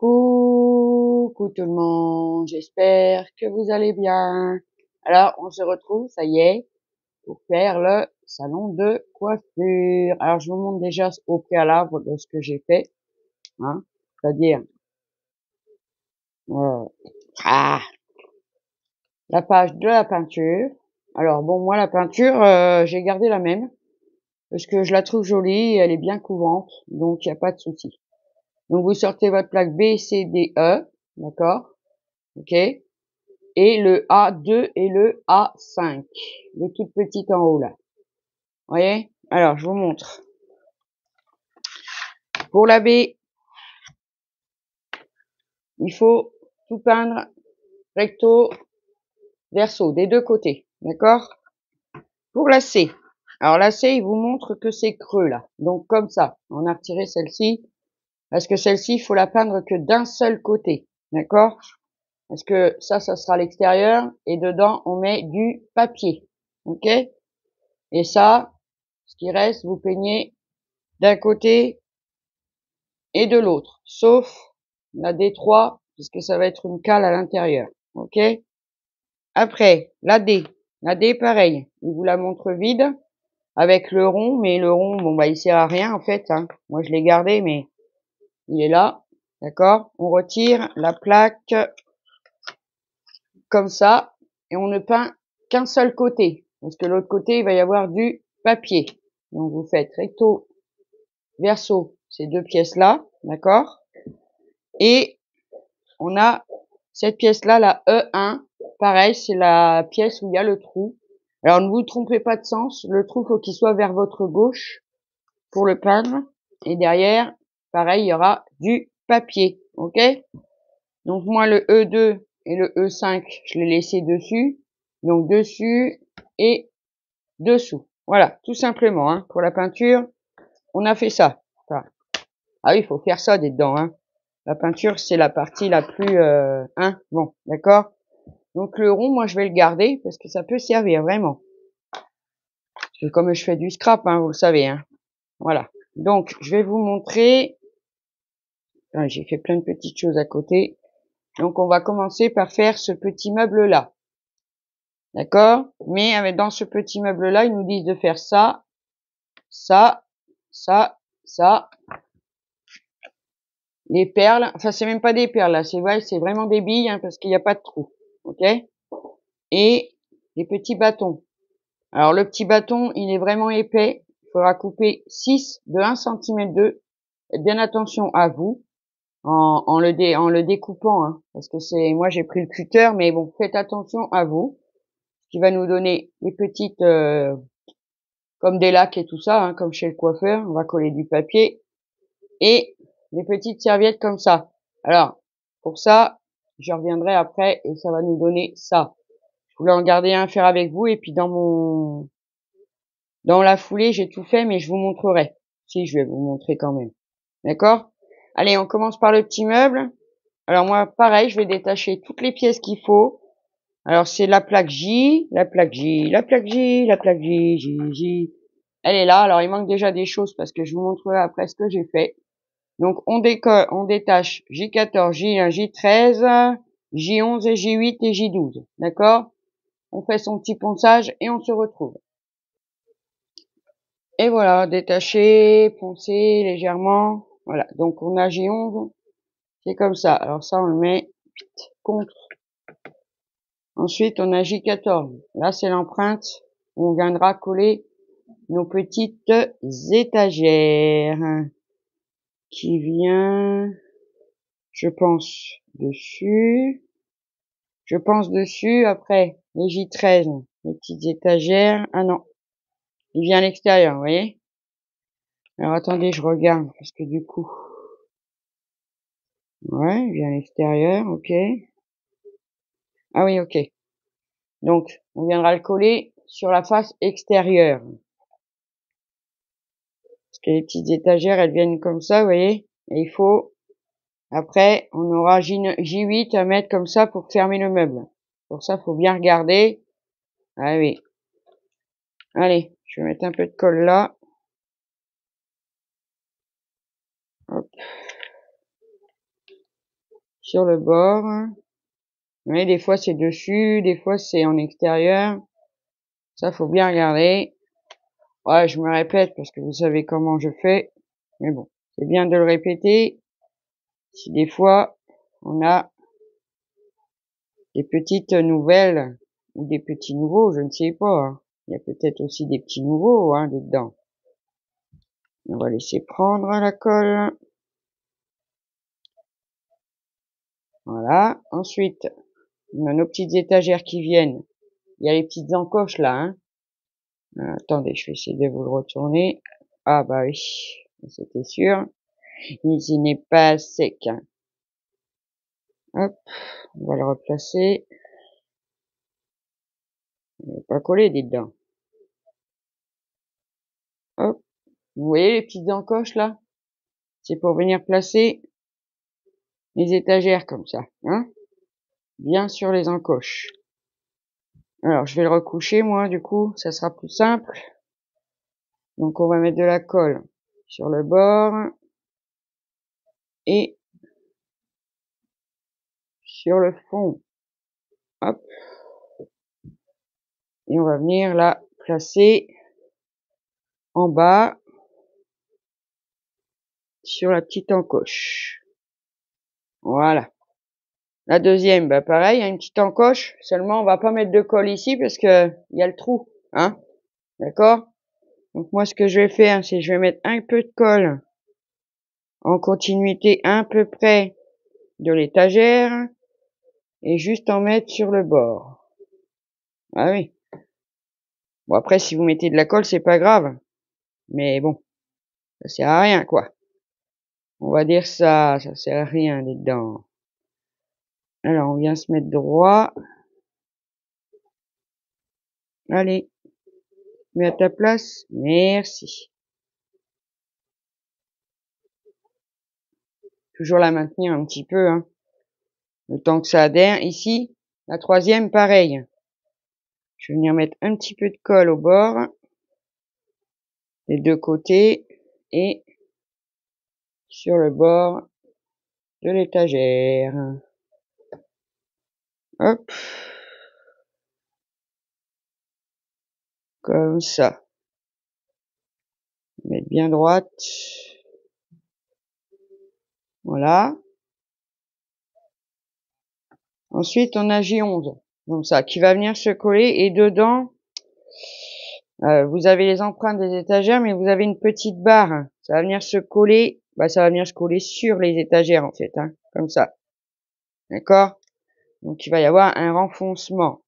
Coucou tout le monde, j'espère que vous allez bien. Alors, on se retrouve, ça y est, pour faire le salon de coiffure. Alors, je vous montre déjà au préalable de ce que j'ai fait, hein, c'est-à-dire euh, ah, la page de la peinture. Alors, bon, moi, la peinture, j'ai gardé la même, parce que je la trouve jolie, elle est bien couvrante, donc il n'y a pas de souci. Donc, vous sortez votre plaque B, C, D, E, d'accord? Ok? Et le A2 et le A5, les toutes petites en haut là. Vous voyez? Alors, je vous montre. Pour la B, il faut tout peindre recto, verso, des deux côtés. D'accord? Pour la C, alors la C, il vous montre que c'est creux là. Donc comme ça, on a retiré celle-ci, parce que celle-ci, il faut la peindre que d'un seul côté. D'accord? Parce que ça sera l'extérieur, et dedans, on met du papier. Ok? Et ça, ce qui reste, vous peignez d'un côté et de l'autre, sauf la D3, puisque ça va être une cale à l'intérieur. Ok? Après, la D. La D, pareil. Il vous la montre vide, avec le rond, mais le rond, bon, bah, il sert à rien, en fait, hein. Moi, je l'ai gardé, mais il est là. D'accord? On retire la plaque, comme ça, et on ne peint qu'un seul côté, parce que l'autre côté, il va y avoir du papier. Donc, vous faites recto, verso, ces deux pièces-là, d'accord? Et on a cette pièce-là, la E1, pareil, c'est la pièce où il y a le trou. Alors, ne vous trompez pas de sens, le trou, faut qu'il soit vers votre gauche pour le peindre. Et derrière, pareil, il y aura du papier, ok? Donc, moi, le E2 et le E5, je l'ai laissé dessus. Donc, dessus et dessous. Voilà, tout simplement, hein. Pour la peinture, on a fait ça. Enfin, ah oui, il faut faire ça dedans, hein. La peinture, c'est la partie la plus, hein, bon, d'accord? Donc le rond, moi, je vais le garder parce que ça peut servir vraiment. Parce que comme je fais du scrap, hein, vous le savez, hein. Voilà. Donc, je vais vous montrer. Ah, j'ai fait plein de petites choses à côté. Donc, on va commencer par faire ce petit meuble-là. D'accord? Mais dans ce petit meuble-là, ils nous disent de faire ça, ça, ça, ça. Les perles, enfin, c'est même pas des perles, là. C'est vrai, c'est vraiment des billes, hein, parce qu'il n'y a pas de trou. Ok? Et les petits bâtons. Alors, le petit bâton, il est vraiment épais. Il faudra couper 6 de 1 cm de. Faites bien attention à vous en le découpant, hein, parce que moi j'ai pris le cutter, mais bon, faites attention à vous. Ce qui va nous donner les petites, comme des lacs et tout ça, hein, comme chez le coiffeur. On va coller du papier et des petites serviettes comme ça. Alors, pour ça, j'y reviendrai après et ça va nous donner ça. Je voulais en garder un à faire avec vous et puis dans la foulée, j'ai tout fait, mais je vous montrerai. Si, je vais vous montrer quand même. D'accord? Allez, on commence par le petit meuble. Alors moi, pareil, je vais détacher toutes les pièces qu'il faut. Alors c'est la plaque J, la plaque J, la plaque J, la plaque J, J, J. Elle est là. Alors il manque déjà des choses parce que je vous montrerai après ce que j'ai fait. Donc on détache J14, J1, J13, J11 et J8 et J12. D'accord? On fait son petit ponçage et on se retrouve. Et voilà, détaché, poncé légèrement. Voilà, donc on a J11, c'est comme ça. Alors ça, on le met contre. Ensuite, on a J14. Là, c'est l'empreinte. On viendra coller nos petites étagères qui vient, je pense, dessus. Je pense dessus. Après, les J13, les petites étagères. Ah non, il vient à l'extérieur, vous voyez? Alors attendez, je regarde parce que du coup, ouais, il vient à l'extérieur, ok. Ah oui, ok. Donc, on viendra le coller sur la face extérieure. Parce que les petites étagères, elles viennent comme ça, vous voyez. Et il faut, après, on aura J8 à mettre comme ça pour fermer le meuble. Pour ça, faut bien regarder. Ah oui. Allez, je vais mettre un peu de colle là. Hop. sur le bord. Oui, des fois c'est dessus, des fois c'est en extérieur. Ça, faut bien regarder. Ouais, je me répète parce que vous savez comment je fais. Mais bon, c'est bien de le répéter. Si des fois, on a des petites nouvelles ou des petits nouveaux, je ne sais pas, hein. Il y a peut-être aussi des petits nouveaux, hein, dedans. On va laisser prendre la colle. Voilà. Ensuite, on a nos petites étagères qui viennent. Il y a les petites encoches là, hein. Attendez, je vais essayer de vous le retourner. Ah bah oui, c'était sûr. Ici n'est pas sec, hein. Hop, on va le replacer. Il n'est pas collé dedans. Hop, vous voyez les petites encoches là? C'est pour venir placer les étagères comme ça, hein, bien sur les encoches. Alors, je vais le recoucher, moi, du coup, ça sera plus simple. Donc, on va mettre de la colle sur le bord et sur le fond. Hop. Et on va venir la placer en bas sur la petite encoche. Voilà. La deuxième, bah pareil, une petite encoche. Seulement, on va pas mettre de colle ici parce que il y a le trou, hein. D'accord? Donc moi, ce que je vais faire, c'est je vais mettre un peu de colle en continuité à peu près de l'étagère et juste en mettre sur le bord. Ah oui. Bon après, si vous mettez de la colle, c'est pas grave. Mais bon, ça sert à rien, quoi. On va dire ça sert à rien dedans. Alors, on vient se mettre droit. Allez, mets à ta place. Merci. Toujours la maintenir un petit peu, hein. Le temps que ça adhère. Ici, la troisième, pareil. Je vais venir mettre un petit peu de colle au bord, des deux côtés, et sur le bord de l'étagère. Hop. Comme ça. Mettre bien droite. Voilà. Ensuite, on a J11. Comme ça, qui va venir se coller. Et dedans, vous avez les empreintes des étagères, mais vous avez une petite barre. Ça va venir se coller. Bah, ça va venir se coller sur les étagères, en fait, hein. Comme ça. D'accord? Donc, il va y avoir un renfoncement.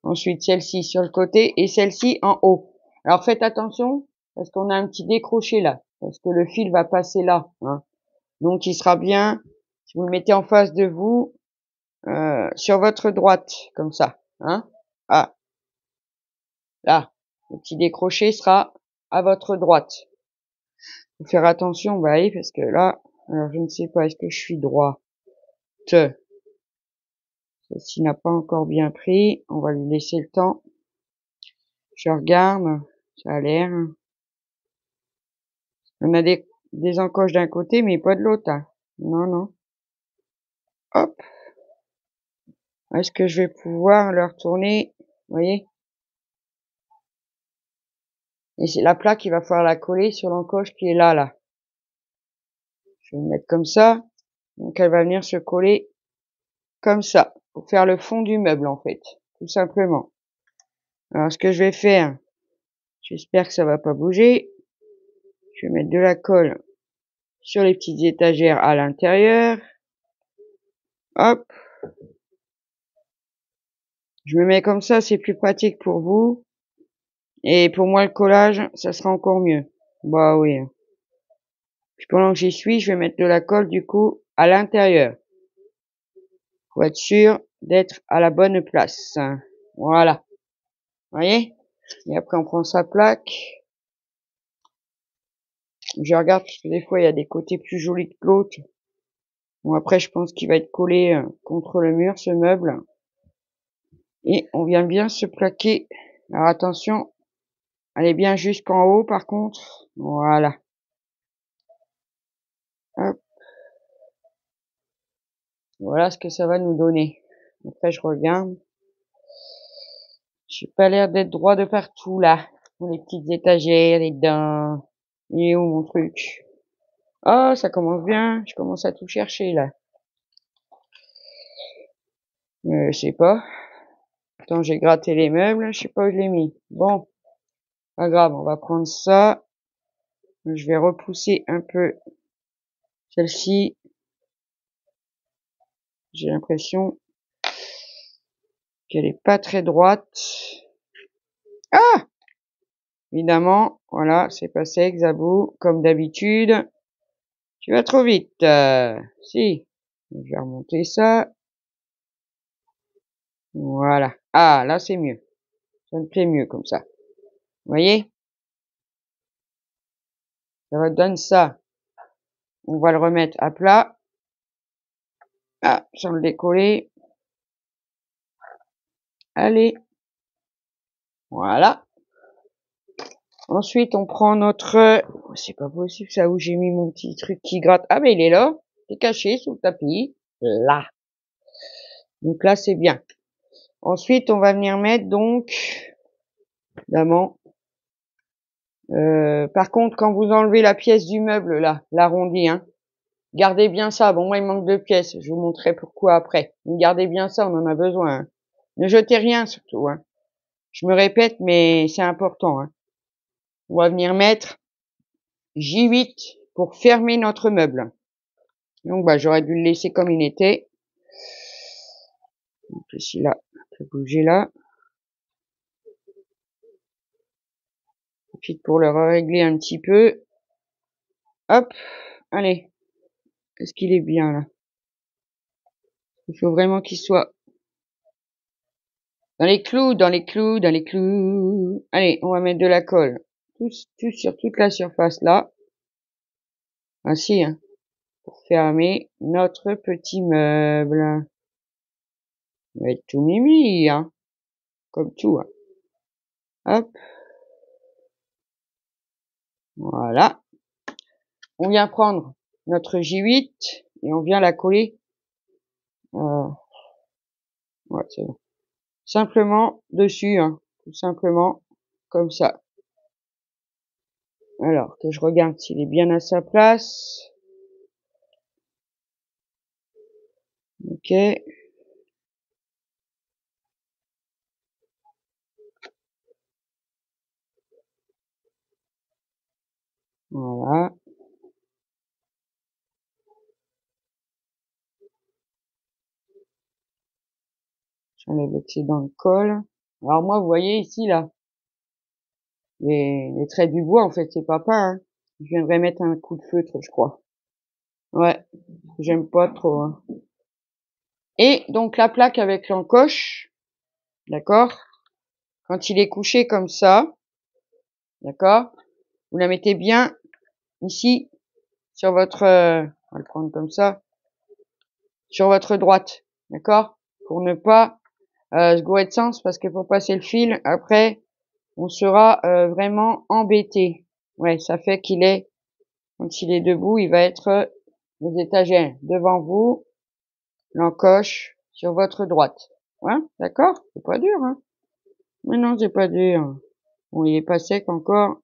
Ensuite, celle-ci sur le côté et celle-ci en haut. Alors, faites attention, parce qu'on a un petit décroché là. Parce que le fil va passer là, hein. Donc, il sera bien, si vous le mettez en face de vous, sur votre droite, comme ça, hein. Ah, là, le petit décroché sera à votre droite. Faut faire attention, bah oui, parce que là, alors je ne sais pas, est-ce que je suis droite? Celle-ci n'a pas encore bien pris, on va lui laisser le temps. Je regarde, ça a l'air. On a des encoches d'un côté, mais pas de l'autre, hein. Non, non. Hop. Est-ce que je vais pouvoir le retourner? Vous voyez? Et c'est la plaque, il va falloir la coller sur l'encoche qui est là, là. Je vais le mettre comme ça. Donc elle va venir se coller comme ça. Pour faire le fond du meuble, en fait. Tout simplement. Alors ce que je vais faire, j'espère que ça va pas bouger. Je vais mettre de la colle sur les petites étagères à l'intérieur. Hop. Je me mets comme ça, c'est plus pratique pour vous. Et pour moi, le collage, ça sera encore mieux. Bah oui. Puis pendant que j'y suis, je vais mettre de la colle, du coup, à l'intérieur. Pour être sûr d'être à la bonne place. Voilà. Vous voyez? Et après, on prend sa plaque. Je regarde, parce que des fois, il y a des côtés plus jolis que l'autre. Bon, après, je pense qu'il va être collé contre le mur, ce meuble. Et on vient bien se plaquer. Alors attention, elle est bien jusqu'en haut, par contre. Voilà. Hop. Voilà ce que ça va nous donner. Après, je regarde. J'ai pas l'air d'être droit de partout, là. Pour les petites étagères, les dents. Il est où mon truc? Oh, ça commence bien. Je commence à tout chercher, là. Je sais pas. Attends, j'ai gratté les meubles. Je sais pas où je l'ai mis. Bon. Pas grave, on va prendre ça. Je vais repousser un peu celle-ci. J'ai l'impression qu'elle est pas très droite. Ah! Évidemment, voilà, c'est passé, Xabou, comme d'habitude. Tu vas trop vite. Si. Je vais remonter ça. Voilà. Ah, là, c'est mieux. Ça me plaît mieux comme ça. Vous voyez? Ça va donner ça. On va le remettre à plat. Ah, sans le décoller. Allez. Voilà. Ensuite, on prend notre... Oh, c'est pas possible ça, où j'ai mis mon petit truc qui gratte. Ah, mais il est là. C'est caché sous le tapis. Là. Donc là, c'est bien. Ensuite, on va venir mettre donc... Évidemment. Par contre, quand vous enlevez la pièce du meuble, là, l'arrondi, hein, gardez bien ça. Bon, moi, il manque 2 pièces. Je vous montrerai pourquoi après. Mais gardez bien ça, on en a besoin. Hein. Ne jetez rien, surtout. Hein. Je me répète, mais c'est important. Hein. On va venir mettre J8 pour fermer notre meuble. Donc, bah, j'aurais dû le laisser comme il était. Donc, ici, là, on peut bouger là. Ensuite, pour le régler un petit peu. Hop, allez. Est-ce qu'il est bien, là? Il faut vraiment qu'il soit dans les clous, dans les clous, dans les clous. Allez, on va mettre de la colle. Tout sur toute la surface, là. Ainsi, hein. Pour fermer notre petit meuble. Ça va être tout mimi, hein. Comme tout, hein. Hop. Voilà. On vient prendre notre J8 et on vient la coller. Ouais, c'est bon. Simplement dessus, hein. Tout simplement comme ça. Alors, que je regarde s'il est bien à sa place. Ok. Voilà. J'enlève l'excédent de colle. Alors moi, vous voyez ici, là, les traits du bois, en fait, c'est pas peint, hein. Je viendrai mettre un coup de feutre, je crois. Ouais, j'aime pas trop, hein. Et donc, la plaque avec l'encoche, d'accord? Quand il est couché comme ça, d'accord? Vous la mettez bien ici, sur votre... on va le prendre comme ça, sur votre droite, d'accord? Pour ne pas se gourer de sens, parce que pour passer le fil, après, on sera vraiment embêté. Ouais, ça fait qu'il est... Quand il est debout, il va être les étagères devant vous, l'encoche sur votre droite. Ouais, d'accord? C'est pas dur, hein? Mais non, c'est pas dur. Bon, il est pas sec encore.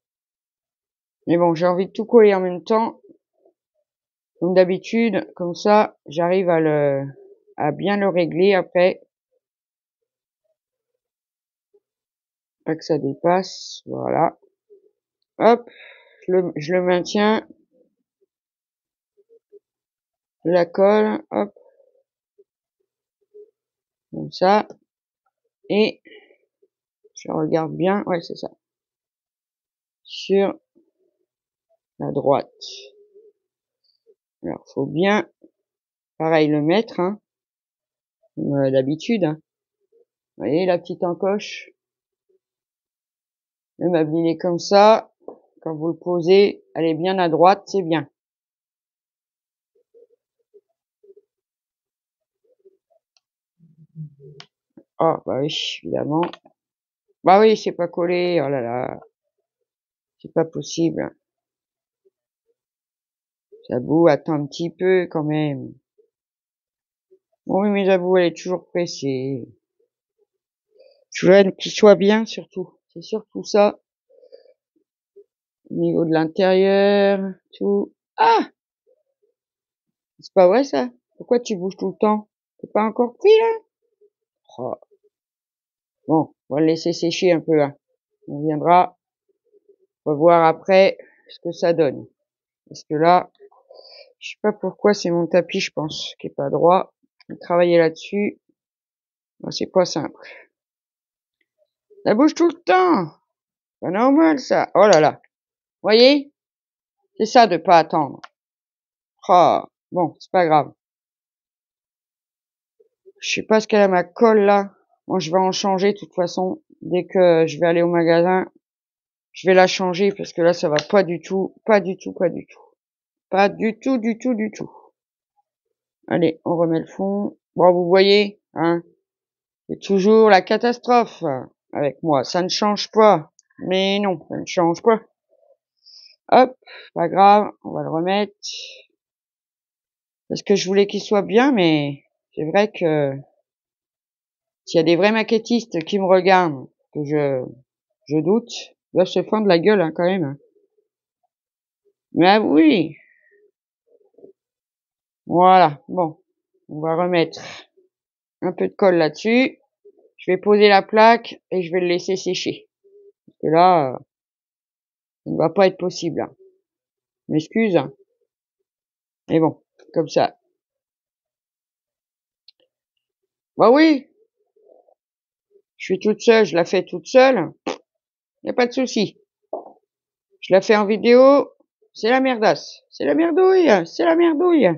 Mais bon, j'ai envie de tout coller en même temps. Donc d'habitude, comme ça, j'arrive à bien le régler après. Pas que ça dépasse. Voilà. Hop. Je le maintiens. Je la colle. Hop. Comme ça. Et je regarde bien. Ouais, c'est ça. Sur la droite. Alors, faut bien, pareil, le mettre, hein, comme d'habitude. Hein. Vous voyez la petite encoche. Le meuble, il est comme ça. Quand vous le posez, elle est bien à droite, c'est bien. Ah, bah oui, évidemment. Bah oui, c'est pas collé. Oh là là. C'est pas possible. Ça boue, attends un petit peu quand même. Bon, oui, mais j'avoue, elle est toujours pressée. Je veux qu'il soit bien, surtout. C'est surtout ça. Au niveau de l'intérieur, tout. Ah! C'est pas vrai, ça? Pourquoi tu bouges tout le temps? T'es pas encore cuit, là? Oh. Bon, on va le laisser sécher un peu, là. On viendra revoir après ce que ça donne. Parce que là, je sais pas pourquoi c'est mon tapis, je pense, qui est pas droit. Je vais travailler là-dessus. Ben, c'est pas simple. Ça bouge tout le temps. Pas normal, ça. Oh là là. Voyez? C'est ça de pas attendre. Oh. Bon, c'est pas grave. Je sais pas ce qu'elle a ma colle là. Bon, je vais en changer de toute façon. Dès que je vais aller au magasin, je vais la changer parce que là, ça va pas du tout. Pas du tout, pas du tout. Pas du tout, du tout, du tout. Allez, on remet le fond. Bon, vous voyez, hein, c'est toujours la catastrophe avec moi. Ça ne change pas. Mais non, ça ne change pas. Hop, pas grave, on va le remettre. Parce que je voulais qu'il soit bien, mais c'est vrai que s'il y a des vrais maquettistes qui me regardent, que je doute, ils doivent se fendre la gueule, hein, quand même. Mais ah oui, voilà, bon, on va remettre un peu de colle là-dessus. Je vais poser la plaque et je vais le laisser sécher. Parce que là, ça ne va pas être possible. Hein. Je m'excuse. Hein. Mais bon, comme ça. Bah oui, je suis toute seule, je la fais toute seule. Y a pas de souci. Je la fais en vidéo, c'est la merdasse. C'est la merdouille, c'est la merdouille.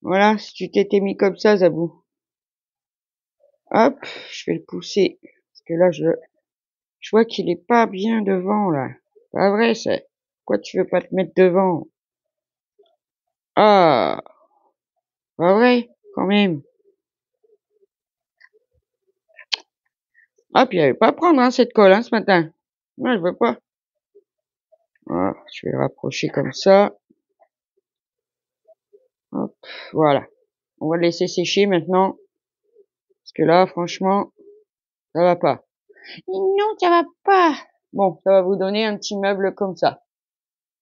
Voilà, si tu t'étais mis comme ça, Zabou. Hop, je vais le pousser. Parce que là, je vois qu'il est pas bien devant, là. Pas vrai, c'est. Pourquoi tu veux pas te mettre devant? Ah, pas vrai, quand même. Ah, puis il avait pas à prendre, hein, cette colle, hein, ce matin. Moi, je veux pas. Voilà, je vais le rapprocher comme ça. Hop, voilà. On va le laisser sécher maintenant. Parce que là, franchement, ça va pas. Non, ça va pas. Bon, ça va vous donner un petit meuble comme ça.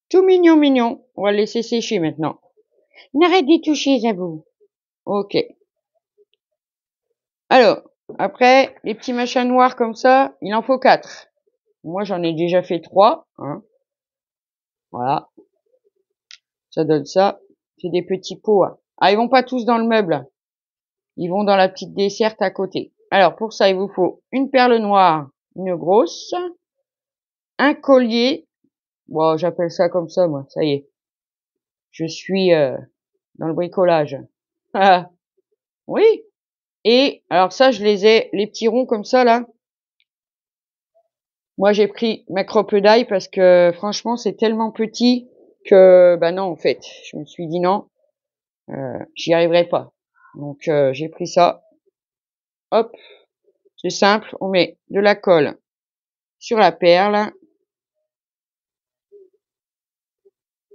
Tout mignon, mignon. On va le laisser sécher maintenant. N'arrête d'y toucher, Zabou. Ok. Alors, après, les petits machins noirs comme ça, il en faut 4. Moi, j'en ai déjà fait 3. Hein. Voilà. Ça donne ça. C'est des petits pots. Hein. Ah, ils vont pas tous dans le meuble. Ils vont dans la petite desserte à côté. Alors, pour ça, il vous faut une perle noire, une grosse, un collier. Bon, j'appelle ça comme ça, moi. Ça y est. Je suis dans le bricolage. Ah, oui. Et alors ça, je les ai, les petits ronds comme ça, là. Moi, j'ai pris ma crocodile parce que franchement, c'est tellement petit que, bah non, en fait, je me suis dit non, j'y arriverai pas. Donc, j'ai pris ça. Hop, c'est simple, on met de la colle sur la perle.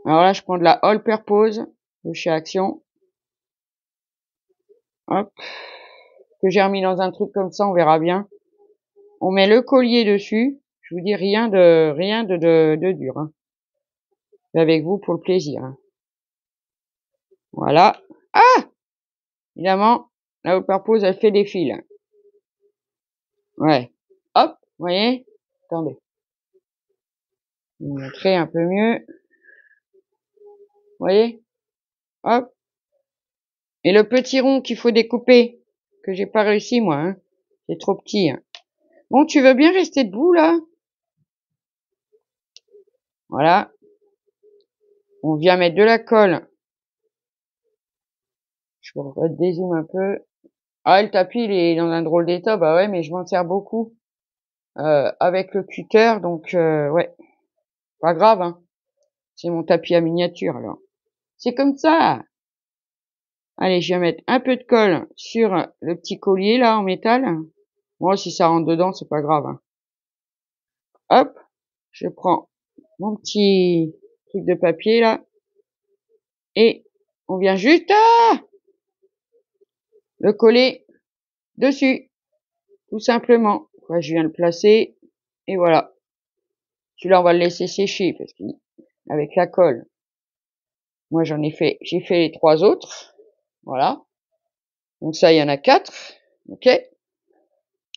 Alors là, je prends de la All Purpose de chez Action. Hop, que j'ai remis dans un truc comme ça, on verra bien. On met le collier dessus. Je vous dis rien de dur. Hein. C'est avec vous pour le plaisir. Hein. Voilà. Ah! Évidemment, la All Purpose, elle fait des fils. Ouais. Hop, vous voyez? Attendez. Je vais vous montrer un peu mieux. Vous voyez? Hop. Et le petit rond qu'il faut découper, que j'ai pas réussi, moi, hein. C'est trop petit, hein. Bon, tu veux bien rester debout, là? Voilà. On vient mettre de la colle. Je dézoome un peu. Ah, le tapis, il est dans un drôle d'état. Bah ouais, mais je m'en sers beaucoup. Avec le cutter, donc, ouais. Pas grave, hein. C'est mon tapis à miniature, alors. C'est comme ça. Allez, je vais mettre un peu de colle sur le petit collier, là, en métal. Moi, si ça rentre dedans, c'est pas grave. Hein. Hop, je prends mon petit truc de papier, là. Et on vient juste... Ah! le coller dessus, tout simplement. Là, je viens le placer, et voilà. Celui-là, on va le laisser sécher, parce qu'avec la colle, moi j'ai fait les 3 autres, voilà. Donc ça, il y en a 4, ok.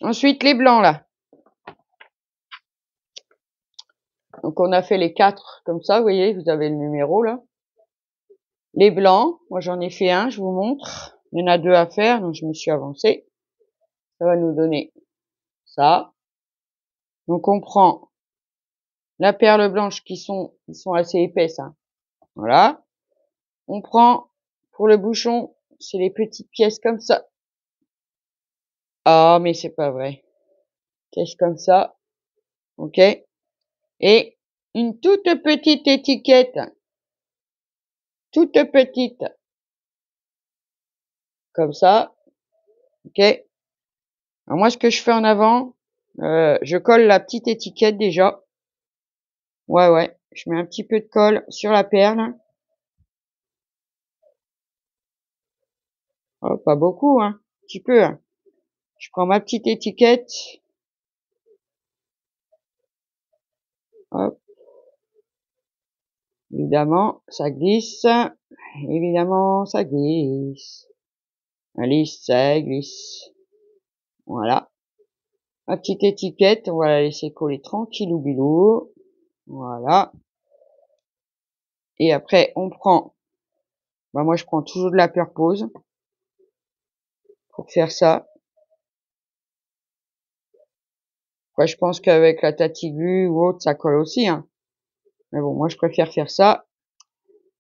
Ensuite, les blancs, là. Donc on a fait les 4 comme ça, vous voyez, vous avez le numéro, là. Les blancs, moi j'en ai fait un, je vous montre. Il y en a 2 à faire, donc je me suis avancée. Ça va nous donner ça. Donc on prend la perle blanche qui sont assez épaisses, hein. Voilà. On prend, pour le bouchon, c'est les petites pièces comme ça. Ah, mais c'est pas vrai. Pièces comme ça. Ok. Et une toute petite étiquette. Toute petite. Comme ça. Ok. Alors moi, ce que je fais en avant, je colle la petite étiquette déjà. Ouais. Je mets un petit peu de colle sur la perle. Oh, pas beaucoup, hein. Un petit peu, hein. Je prends ma petite étiquette. Hop. Évidemment, ça glisse. Évidemment, ça glisse. Ça glisse, ça glisse. Voilà. Ma petite étiquette, on va la laisser coller tranquillou bilou. Voilà. Et après, on prend, moi je prends toujours de la purpose pour faire ça. Après, je pense qu'avec la Tatigu ou autre, ça colle aussi, hein. Mais bon, moi je préfère faire ça.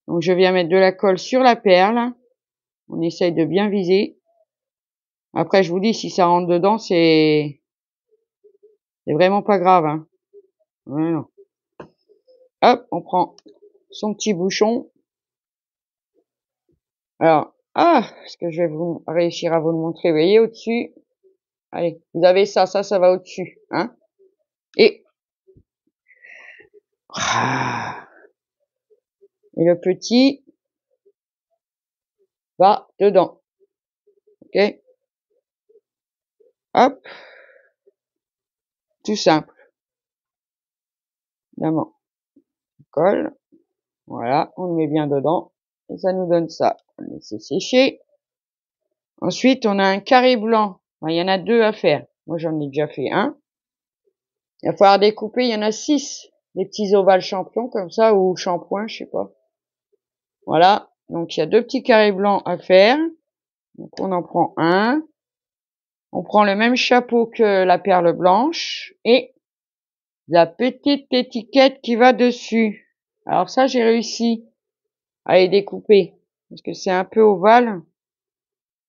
Donc je viens mettre de la colle sur la perle. On essaye de bien viser. Après, je vous dis, si ça rentre dedans, c'est vraiment pas grave, hein. Ouais, non. Hop, on prend son petit bouchon. Alors, est-ce que je vais réussir à vous le montrer? Vous voyez, au-dessus. Allez, vous avez ça va au-dessus, hein. Et le petit va dedans. Ok. Hop. Tout simple. Évidemment. On colle. Voilà. On le met bien dedans. Et ça nous donne ça. On le laisse sécher. Ensuite, on a un carré blanc. Il y en a 2 à faire. Moi, j'en ai déjà fait un. Il va falloir découper. Il y en a 6. Des petits ovales champions comme ça, ou shampoing, je sais pas. Voilà. Donc, il y a 2 petits carrés blancs à faire. Donc, on en prend un. On prend le même chapeau que la perle blanche et la petite étiquette qui va dessus. Alors ça, j'ai réussi à les découper parce que c'est un peu ovale.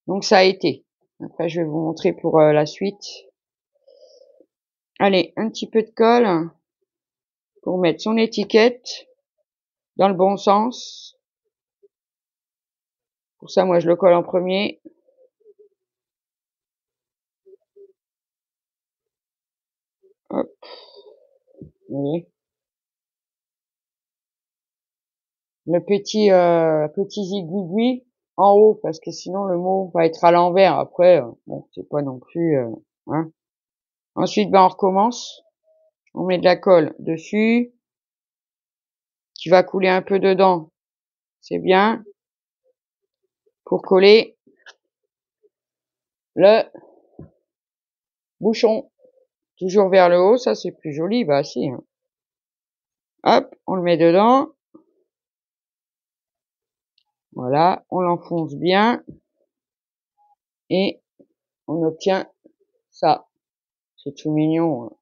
Donc ça a été. Après, je vais vous montrer pour la suite. Allez, un petit peu de colle pour mettre son étiquette dans le bon sens. Pour ça, moi, je le colle en premier. Hop. Vous voyez. Le petit zigouigoui en haut, parce que sinon le mot va être à l'envers. Après, bon, c'est pas non plus, hein. Ensuite, on recommence. On met de la colle dessus. Qui va couler un peu dedans. C'est bien. Pour coller le bouchon. Toujours vers le haut, ça c'est plus joli, bah si, hein. Hop, on le met dedans. Voilà, on l'enfonce bien. Et on obtient ça. C'est tout mignon, hein.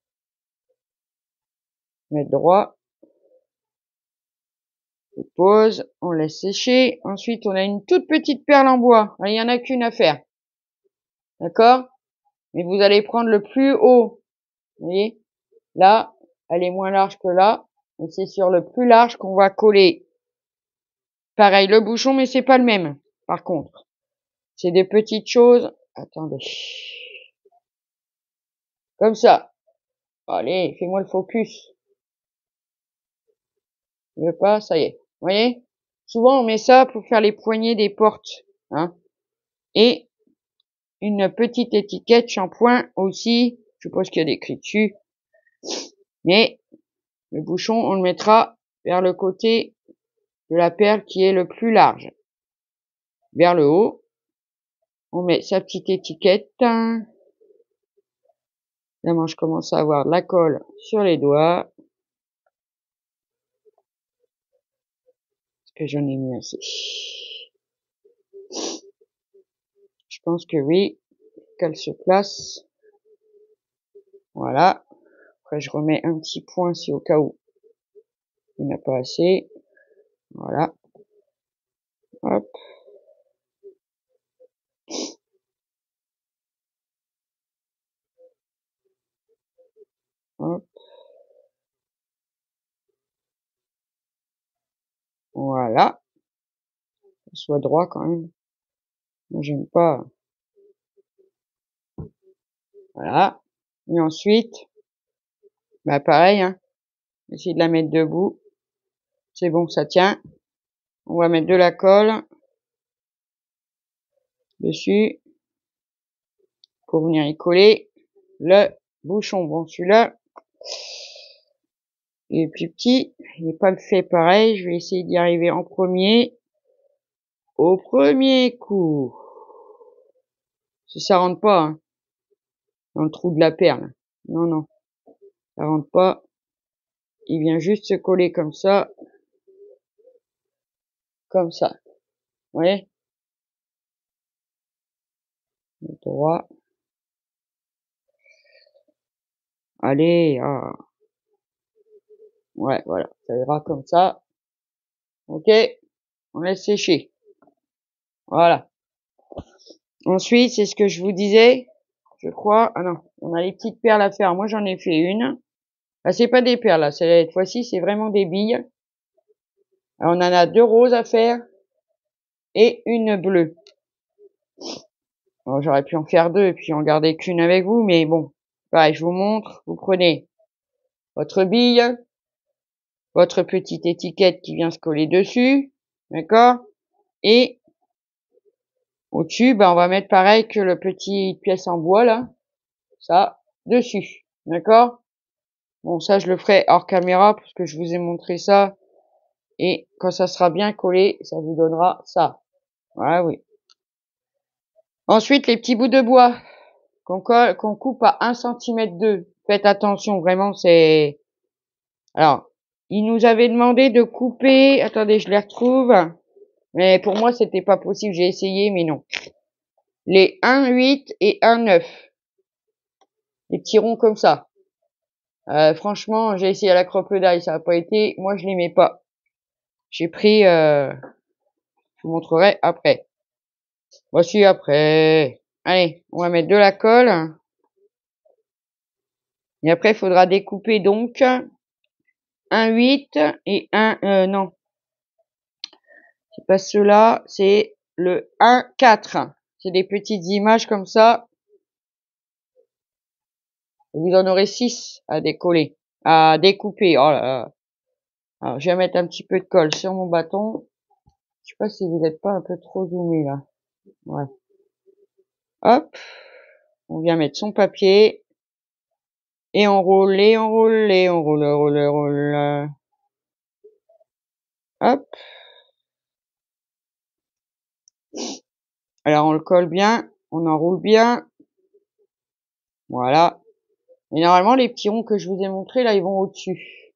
Mettre droit. On pose, on laisse sécher. Ensuite, on a une toute petite perle en bois. Il y en a qu'une à faire. D'accord? Mais vous allez prendre le plus haut. Vous voyez? Là, elle est moins large que là. Et c'est sur le plus large qu'on va coller. Pareil, le bouchon, mais c'est pas le même. Par contre, c'est des petites choses. Attendez. Comme ça. Allez, fais-moi le focus. Je veux pas, ça y est. Vous voyez? Souvent, on met ça pour faire les poignées des portes, hein. Et une petite étiquette shampoing aussi. Je suppose qu'il y a écrit dessus. Mais le bouchon, on le mettra vers le côté de la perle qui est le plus large. Vers le haut, on met sa petite étiquette. Là, je commence à avoir de la colle sur les doigts. Est-ce que j'en ai mis assez? Je pense que oui, qu'elle se place. Voilà. Après, je remets un petit point si au cas où il n'y en a pas assez. Voilà. Hop. Hop. Voilà. Soit droit quand même. Moi, j'aime pas. Voilà. Et ensuite, bah pareil, hein. Essayer de la mettre debout. C'est bon, ça tient. On va mettre de la colle dessus pour venir y coller le bouchon. Bon, celui-là, il est plus petit. Il n'est pas fait pareil. Je vais essayer d'y arriver en premier. Au premier coup. Si ça rentre pas, hein, dans le trou de la perle. Non, non. Ça rentre pas. Il vient juste se coller comme ça. Comme ça. Vous voyez? Droit. Allez, ah. Ouais, voilà. Ça ira comme ça. Ok. On laisse sécher. Voilà. Ensuite, c'est ce que je vous disais. Je crois. Ah non. On a les petites perles à faire. Moi, j'en ai fait une. Ah, c'est pas des perles, là. Cette fois-ci, c'est vraiment des billes. Alors, on en a 2 roses à faire. Et une bleue. Bon, j'aurais pu en faire 2 et puis en garder qu'une avec vous, mais bon. Pareil, je vous montre. Vous prenez votre bille, votre petite étiquette qui vient se coller dessus, d'accord? Et au-dessus, ben, on va mettre pareil que le petit pièce en bois, là, ça, dessus, d'accord? Bon, ça, je le ferai hors caméra parce que je vous ai montré ça. Et quand ça sera bien collé, ça vous donnera ça. Voilà, oui. Ensuite, les petits bouts de bois qu'on coupe à 1 cm d'eux. Faites attention, vraiment, c'est... Alors, il nous avait demandé de couper... Attendez, je les retrouve. Mais pour moi, c'était pas possible. J'ai essayé, mais non. Les 1,8 et 1,9. Les petits ronds comme ça. Franchement, j'ai essayé à la crocodile, ça n'a pas été. Moi, je l'aimais pas. J'ai pris... je vous montrerai après. Voici après. Allez, on va mettre de la colle. Et après, il faudra découper donc 1,8 et non. C'est pas ceux-là, c'est le 1,4. C'est des petites images comme ça. Vous en aurez 6 à décoller, à découper. Oh là là. Alors, je vais mettre un petit peu de colle sur mon bâton. Je sais pas si vous n'êtes pas un peu trop zoomé là. Ouais. Hop. On vient mettre son papier. Et on roule, et on roule, et on roule, roule, roule. Hop. Alors, on le colle bien. On enroule bien. Voilà. Et normalement, les petits ronds que je vous ai montrés, là, ils vont au-dessus.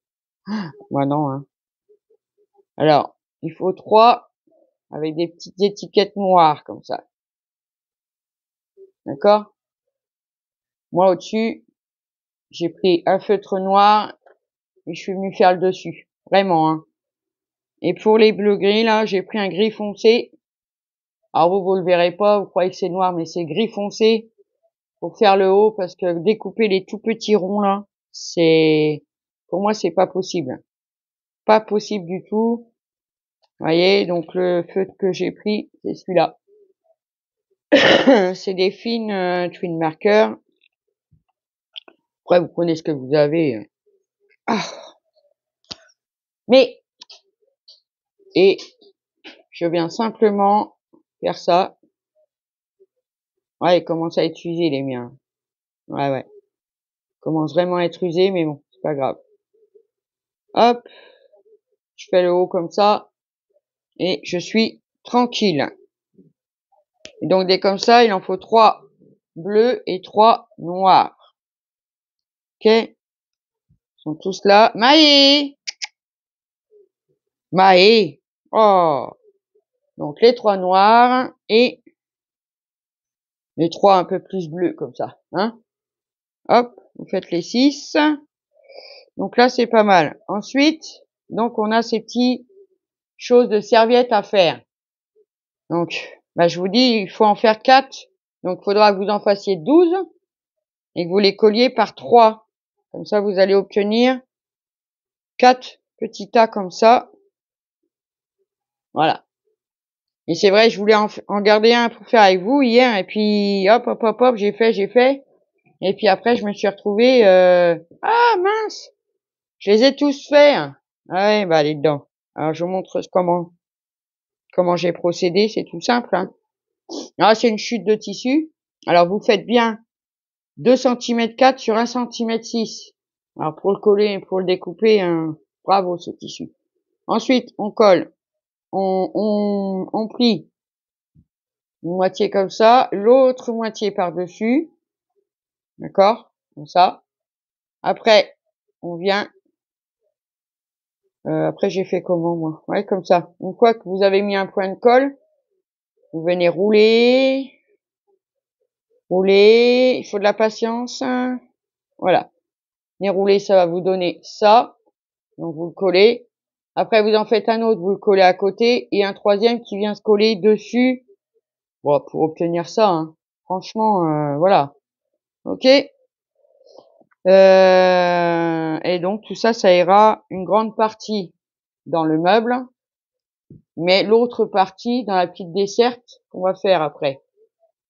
Bah non, hein. Alors, il faut 3 avec des petites étiquettes noires, comme ça. D'accord? Moi, au-dessus, j'ai pris un feutre noir et je suis venu faire le dessus. Vraiment, hein. Et pour les bleus gris, là, j'ai pris un gris foncé. Alors vous le verrez pas, vous croyez que c'est noir, mais c'est gris foncé pour faire le haut, parce que découper les tout petits ronds, là, c'est, pour moi, c'est pas possible. Pas possible du tout. Vous voyez, donc le feutre que j'ai pris, c'est celui-là. C'est des fines twin markers. Après, vous prenez ce que vous avez. Ah. Mais, et je viens simplement faire ça. Ouais, ils commencent à être usés, les miens. Ouais, ouais. Ils commencent vraiment à être usés, mais bon, c'est pas grave. Hop, je fais le haut comme ça, et je suis tranquille. Et donc, dès comme ça, il en faut 3 bleus et 3 noirs. Ok? Ils sont tous là. Maë! Maë! Oh! Donc, les 3 noirs et les 3 un peu plus bleus, comme ça. Hein? Hop, vous faites les 6. Donc là, c'est pas mal. Ensuite, donc, on a ces petits choses de serviettes à faire. Donc, bah, je vous dis, il faut en faire 4. Donc, il faudra que vous en fassiez 12 et que vous les colliez par 3. Comme ça, vous allez obtenir 4 petits tas comme ça. Voilà. Et c'est vrai, je voulais en garder un pour faire avec vous hier. Et puis, hop, hop, hop, hop, j'ai fait. Et puis après, je me suis retrouvée... Ah, mince! Je les ai tous faits. Ah ouais, bah, allez dedans. Alors, je vous montre comment j'ai procédé. C'est tout simple. Hein. Ah, c'est une chute de tissu. Alors, vous faites bien 2 cm 4 sur 1 cm 6. Alors, pour le coller, pour le découper, hein, bravo ce tissu. Ensuite, on colle. On plie une moitié comme ça, l'autre moitié par-dessus. D'accord? Comme ça. Après, on vient... après, j'ai fait comment, moi? Ouais, comme ça. Une fois que vous avez mis un point de colle, vous venez rouler. Rouler. Il faut de la patience. Voilà. Venez rouler, ça va vous donner ça. Donc, vous le collez. Après, vous en faites un autre, vous le collez à côté. Et un troisième qui vient se coller dessus. Bon, pour obtenir ça, hein. Franchement, voilà. Ok? Et donc, tout ça, ça ira une grande partie dans le meuble. Mais l'autre partie dans la petite desserte qu'on va faire après.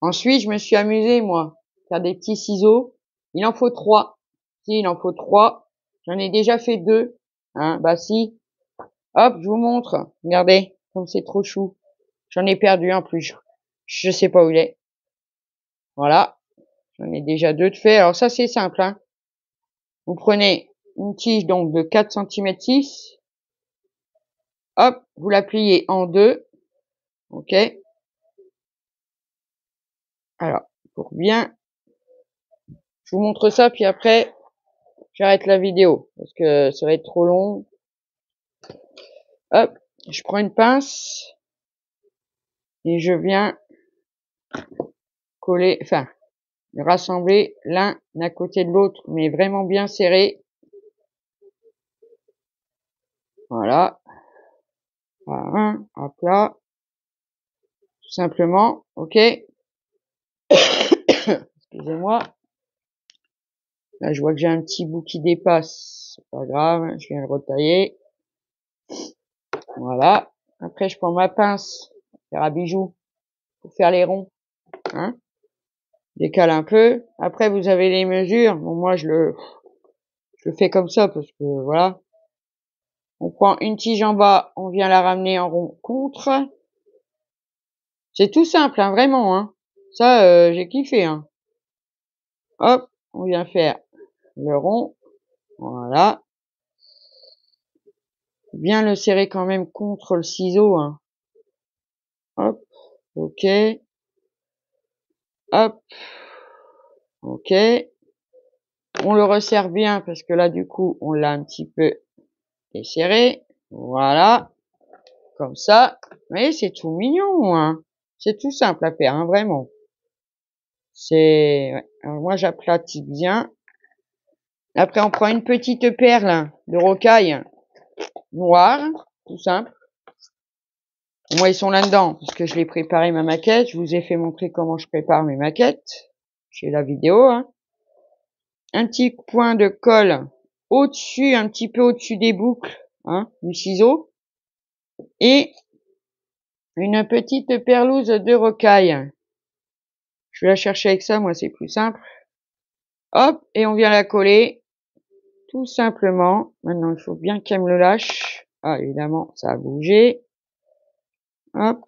Ensuite, je me suis amusée, moi, à faire des petits ciseaux. Il en faut 3. Si, il en faut 3. J'en ai déjà fait 2. Hein, bah si. Hop, je vous montre. Regardez, comme c'est trop chou. J'en ai perdu un plus. Je sais pas où il est. Voilà. J'en ai déjà 2 de fait. Alors ça, c'est simple. Hein. Vous prenez une tige donc de 4 cm 6. Hop, vous la pliez en 2. Ok. Alors, pour bien... Je vous montre ça, puis après, j'arrête la vidéo. Parce que ça va être trop long. Hop, je prends une pince. Et je viens coller, enfin, rassembler l'un à côté de l'autre, mais vraiment bien serré. Voilà. Voilà, hop là. Tout simplement, ok. Excusez-moi. Là, je vois que j'ai un petit bout qui dépasse. C'est pas grave, je viens le retailler. Voilà. Après, je prends ma pince, faire un bijou, pour faire les ronds. Hein. Décale un peu. Après, vous avez les mesures. Bon, moi, je le fais comme ça, parce que, voilà. On prend une tige en bas, on vient la ramener en rond contre. C'est tout simple, hein, vraiment. Hein. Ça, j'ai kiffé. Hein. Hop, on vient faire le rond. Voilà. Bien le serrer quand même contre le ciseau. Hein. Hop, ok. Hop, ok. On le resserre bien parce que là, du coup, on l'a un petit peu desserré. Voilà. Comme ça. Vous voyez, c'est tout mignon. Hein. C'est tout simple à faire, hein, vraiment. C'est... Ouais. Alors moi, j'aplatis bien. Après, on prend une petite perle de rocaille noire, tout simple. Moi, ils sont là-dedans, parce que je l'ai préparé ma maquette. Je vous ai fait montrer comment je prépare mes maquettes. J'ai la vidéo. Hein. Un petit point de colle au-dessus, un petit peu au-dessus des boucles hein, du ciseau. Et une petite perlouse de rocaille. Je vais la chercher avec ça, moi, c'est plus simple. Hop, et on vient la coller. Tout simplement. Maintenant, il faut bien qu'elle me le lâche. Ah, évidemment, ça a bougé. Hop,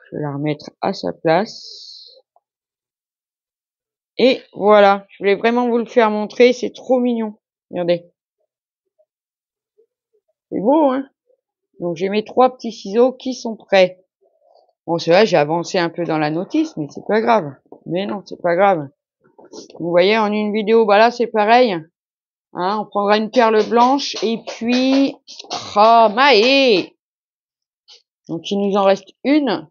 je vais la remettre à sa place. Et voilà, je voulais vraiment vous le faire montrer, c'est trop mignon. Regardez. C'est beau, hein? Donc j'ai mes 3 petits ciseaux qui sont prêts. Bon, c'est vrai, j'ai avancé un peu dans la notice, mais c'est pas grave. Mais non, c'est pas grave. Vous voyez, en une vidéo, bah là, c'est pareil. Hein, on prendra une perle blanche et puis... Ah, Maë! Donc il nous en reste une.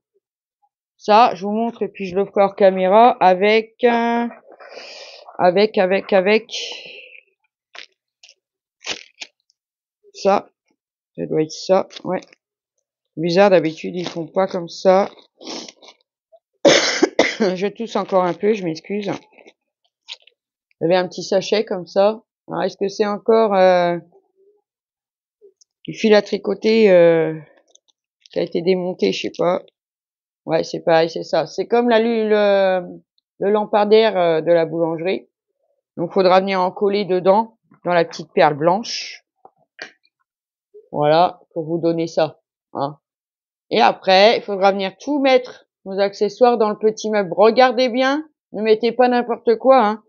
Ça, je vous montre et puis je le ferai hors caméra avec... avec... Ça. Ça doit être ça, ouais. Bizarre, d'habitude, ils font pas comme ça. Je tousse encore un peu, je m'excuse. J'avais un petit sachet comme ça. Alors, est-ce que c'est encore du fil à tricoter qui a été démonté, je sais pas. Ouais, c'est pareil, c'est ça. C'est comme le lampadaire de la boulangerie. Donc, faudra venir en coller dedans, dans la petite perle blanche. Voilà, pour vous donner ça. Hein. Et après, il faudra venir tout mettre, nos accessoires, dans le petit meuble. Regardez bien, ne mettez pas n'importe quoi, hein,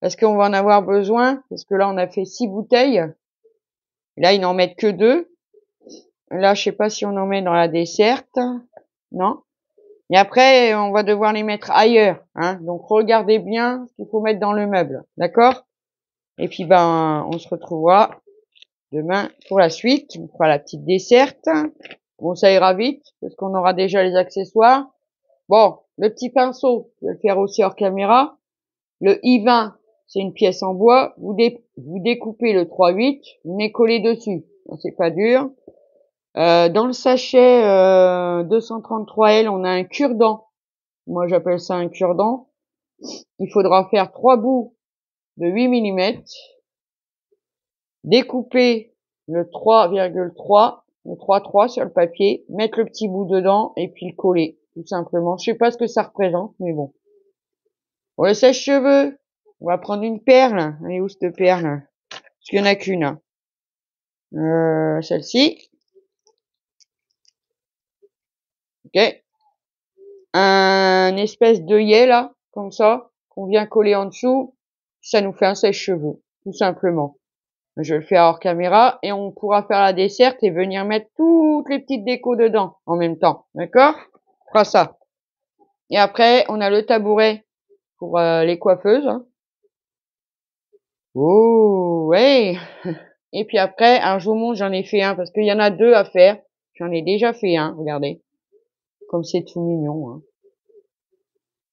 parce qu'on va en avoir besoin. Parce que là, on a fait 6 bouteilles. Là, ils n'en mettent que 2. Là, je sais pas si on en met dans la desserte. Non. Et après, on va devoir les mettre ailleurs. Hein. Donc, regardez bien ce qu'il faut mettre dans le meuble. D'accord? Et puis, ben, on se retrouvera demain pour la suite. On fera la petite desserte. Bon, ça ira vite, parce qu'on aura déjà les accessoires. Bon, le petit pinceau, je vais le faire aussi hors caméra. Le I20, c'est une pièce en bois. Vous découpez le 3/8, vous venez coller dessus. C'est pas dur. Dans le sachet 233L, on a un cure-dent. Moi, j'appelle ça un cure-dent. Il faudra faire 3 bouts de 8 mm. Découper le 3,3, le 3,3 sur le papier, mettre le petit bout dedans et puis le coller, tout simplement. Je sais pas ce que ça représente, mais bon. Pour le sèche-cheveux, on va prendre une perle. Elle est où cette perle? Parce qu'il y en a qu'une. Celle-ci. Ok. Un espèce d'œillet là, comme ça, qu'on vient coller en dessous. Ça nous fait un sèche-cheveux, tout simplement. Je vais le faire hors caméra et on pourra faire la desserte et venir mettre toutes les petites décos dedans en même temps. D'accord? On fera ça. Et après, on a le tabouret pour les coiffeuses. Hein. Oh, ouais. Et puis après, alors je vous montre, j'en ai fait un parce qu'il y en a 2 à faire. J'en ai déjà fait un, regardez. Comme c'est tout mignon. Hein.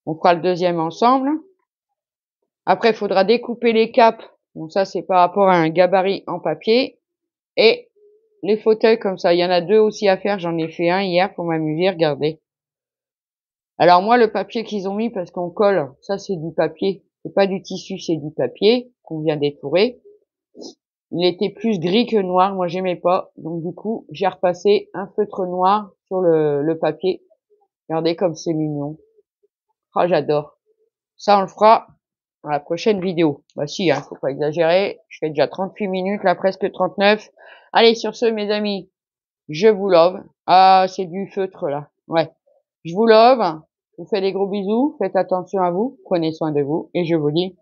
On fera le deuxième ensemble. Après, il faudra découper les capes. Bon, ça, c'est par rapport à un gabarit en papier. Et les fauteuils comme ça. Il y en a 2 aussi à faire. J'en ai fait un hier pour m'amuser. Regardez. Alors moi, le papier qu'ils ont mis, parce qu'on colle, ça c'est du papier. C'est pas du tissu, c'est du papier qu'on vient d'étourer. Il était plus gris que noir. Moi, j'aimais pas. Donc du coup, j'ai repassé un feutre noir sur le papier. Regardez comme c'est mignon. Ah, j'adore. Ça, on le fera dans la prochaine vidéo. Bah si, hein, faut pas exagérer. Je fais déjà 38 minutes, là presque 39. Allez, sur ce, mes amis, je vous love. Ah, c'est du feutre, là. Ouais. Je vous love. Je vous fais des gros bisous. Faites attention à vous. Prenez soin de vous. Et je vous dis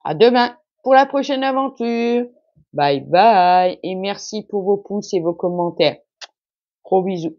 à demain pour la prochaine aventure. Bye bye. Et merci pour vos pouces et vos commentaires. Gros bisous.